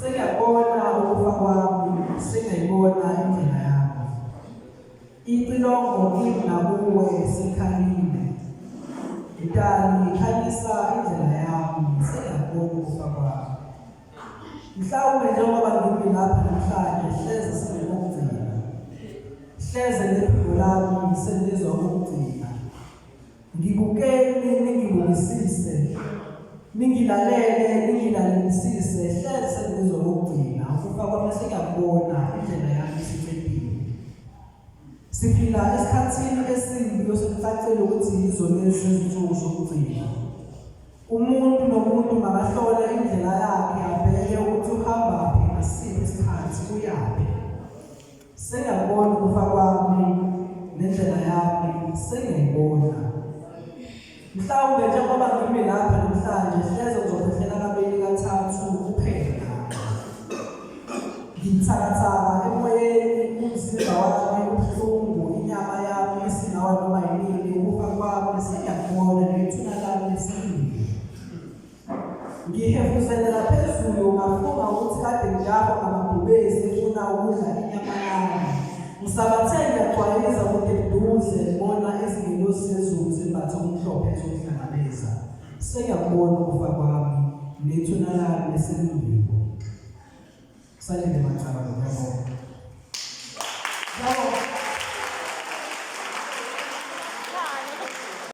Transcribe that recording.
Sengiyabona ukufa kwami, sengiyibona indlela yami. Icilongo kimi nakuwe sekhalile. Idali ikhanyisa indlela yami, sengiyabona ukufa kwami. Mhlawumbe njengoba ngimi lapha namhlanje hleze sengikugcina. Hleze nephiko lami sengizwa ukugcina. Ngibukeni ningibukisise. Ningilalele ningilalelisise hleze sengizwa ukugcina. Ukufa kwami sengiyabona indlela yami isiphelile. Siphila esikhathini esimbi osekucacile ukuthi yizo lezi izinsuku zokugcina. Umuntu nomuntu makahlole indlela yakhe abheke ukuthi uhambaphi ngasiphi isikhathi uyaphi. Sengiyabona ukufa kwami nendlela yami sengiyibona. Mhlawumbe njengoba ngimi lapha namhlanje hleze ngizophehlela kabili kathathu kuphela. Ngithakathaka emoyeni, umzimba wami ubuhlungu, inyama yami isinawa noma yini, ukufa kwami sengiyabona nethuna lami lesibili. Ngihefuzelela phezulu ngafunga ukuthi kade njalo amabhubesi efuna ukudla inyama yami. Ngisabathe ngiyagcwalisa ukuthi eduze ngibona izingelosi zezulu zimbathe omhlophe zokuhlangabeza. Sengiyabona ukufa kwami nethuna lami lesibili. Salinde macabanga ngiyabona.